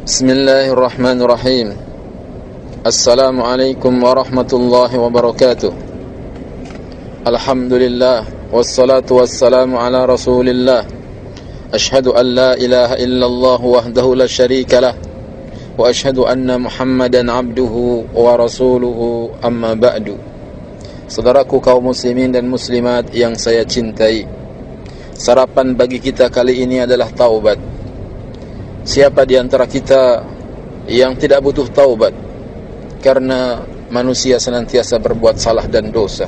Bismillahirrahmanirrahim. Assalamualaikum warahmatullahi wabarakatuh. Alhamdulillah, wassalatu wassalamu ala rasulillah. Ashhadu an la ilaha illallah wahdahu la syarika lah, wa ashhadu anna Muhammadan abduhu wa rasuluhu, amma ba'du. Saudaraku kaum muslimin dan muslimat yang saya cintai, sarapan bagi kita kali ini adalah taubat. Siapa di antara kita yang tidak butuh taubat? Karena manusia senantiasa berbuat salah dan dosa.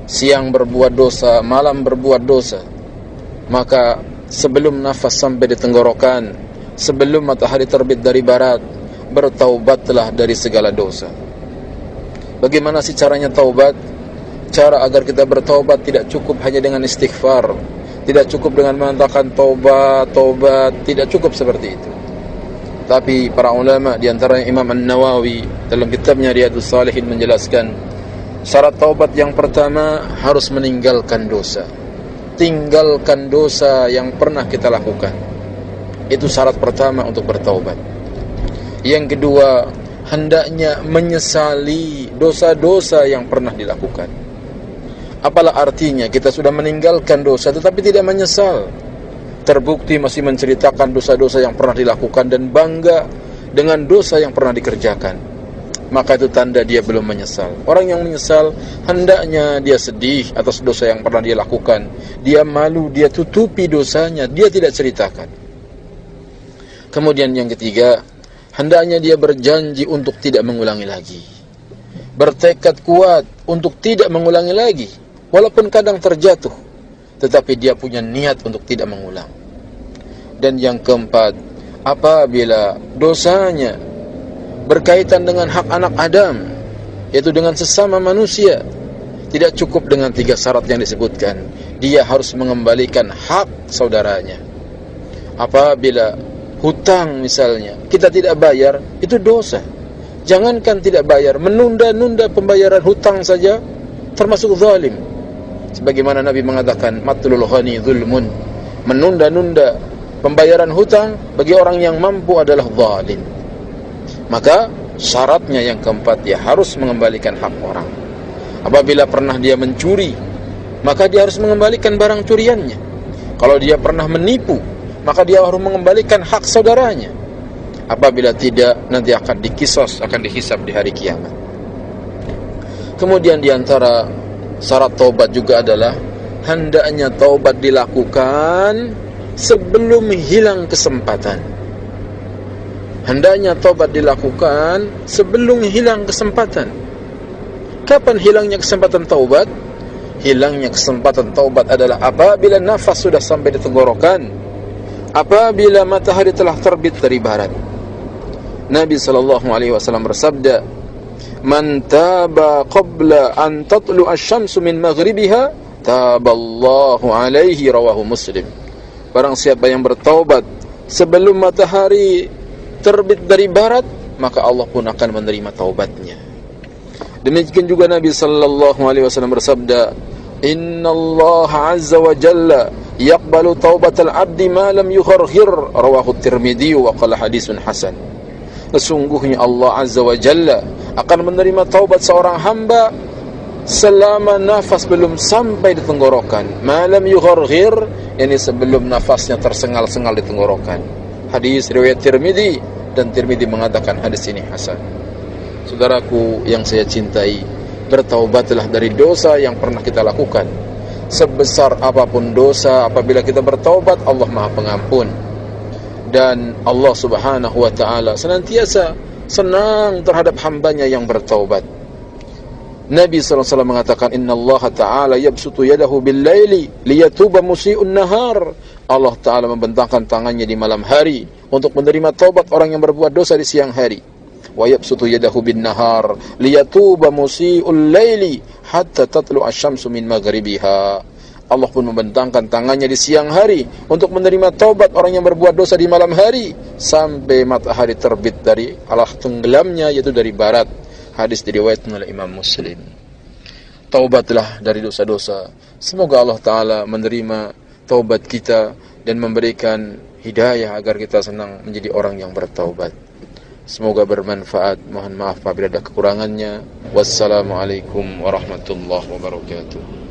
Siang berbuat dosa, malam berbuat dosa. Maka sebelum nafas sampai di tenggorokan, sebelum matahari terbit dari barat, bertaubatlah dari segala dosa. Bagaimana sih caranya taubat? Cara agar kita bertaubat tidak cukup hanya dengan istighfar, tidak cukup dengan mengatakan taubat, tidak cukup seperti itu. Tapi para ulama di antaranya Imam An-Nawawi dalam kitabnya Riyadhus Shalihin menjelaskan, syarat taubat yang pertama harus meninggalkan dosa. Tinggalkan dosa yang pernah kita lakukan. Itu syarat pertama untuk bertaubat. Yang kedua, hendaknya menyesali dosa-dosa yang pernah dilakukan. Apalah artinya kita sudah meninggalkan dosa tetapi tidak menyesal, terbukti masih menceritakan dosa-dosa yang pernah dilakukan dan bangga dengan dosa yang pernah dikerjakan, maka itu tanda dia belum menyesal. Orang yang menyesal hendaknya dia sedih atas dosa yang pernah dia lakukan, dia malu, dia tutupi dosanya, dia tidak ceritakan. Kemudian yang ketiga, hendaknya dia berjanji untuk tidak mengulangi lagi, bertekad kuat untuk tidak mengulangi lagi. Walaupun kadang terjatuh, tetapi dia punya niat untuk tidak mengulang. Dan yang keempat, apabila dosanya berkaitan dengan hak anak Adam, yaitu dengan sesama manusia, tidak cukup dengan 3 syarat yang disebutkan. Dia harus mengembalikan hak saudaranya. Apabila hutang misalnya, kita tidak bayar, itu dosa. Jangankan tidak bayar, menunda-nunda pembayaran hutang saja termasuk zalim. Sebagaimana Nabi mengatakan, matlul ghani zulmun, menunda-nunda pembayaran hutang bagi orang yang mampu adalah zalim. Maka syaratnya yang keempat, dia harus mengembalikan hak orang. Apabila pernah dia mencuri, maka dia harus mengembalikan barang curiannya. Kalau dia pernah menipu, maka dia harus mengembalikan hak saudaranya. Apabila tidak, nanti akan dikisos, akan dihisab di hari kiamat. Kemudian di antara syarat taubat juga adalah hendaknya taubat dilakukan sebelum hilang kesempatan. Hendaknya taubat dilakukan sebelum hilang kesempatan. Kapan hilangnya kesempatan taubat? Hilangnya kesempatan taubat adalah apabila nafas sudah sampai di tenggorokan, apabila matahari telah terbit dari barat. Nabi SAW bersabda, man taba qabla an tatlu asy-syamsu min maghribiha taballahu alaihi, rawahu Muslim. Barang siapa yang bertaubat sebelum matahari terbit dari barat, maka Allah pun akan menerima taubatnya. Demikian juga Nabi sallallahu alaihi wasallam bersabda, innallaha azza wa jalla yaqbalu taubatal abdi ma lam yugharghir, rawahu Tirmidzi wa qala hadisun hasan. Sesungguhnya Allah azza wa jalla akan menerima taubat seorang hamba selama nafas belum sampai di tenggorokan. Malam yugharghir, ini sebelum nafasnya tersengal-sengal di tenggorokan. Hadis riwayat Tirmidzi, dan Tirmidzi mengatakan hadis ini hasan. Saudaraku yang saya cintai, bertaubatlah dari dosa yang pernah kita lakukan. Sebesar apapun dosa, apabila kita bertaubat, Allah Maha Pengampun. Dan Allah Subhanahu wa ta'ala senantiasa senang terhadap hambanya yang bertaubat. Nabi SAW mengatakan, inna Allah ta'ala yabsutu yadahu bil-laili liyatuba musi'un nahar. Allah ta'ala membentangkan tangannya di malam hari untuk menerima taubat orang yang berbuat dosa di siang hari. Wa yabsutu yadahu bin-nahar liyatuba musi'ul laili hatta tatlu asy-syamsu min maghribiha. Allah pun membentangkan tangannya di siang hari untuk menerima taubat orang yang berbuat dosa di malam hari sampai matahari terbit dari arah tenggelamnya, yaitu dari barat. Hadis diriwayatkan oleh Imam Muslim. Taubatlah dari dosa-dosa. Semoga Allah Ta'ala menerima taubat kita dan memberikan hidayah agar kita senang menjadi orang yang bertaubat. Semoga bermanfaat. Mohon maaf apabila ada kekurangannya. Wassalamualaikum warahmatullahi wabarakatuh.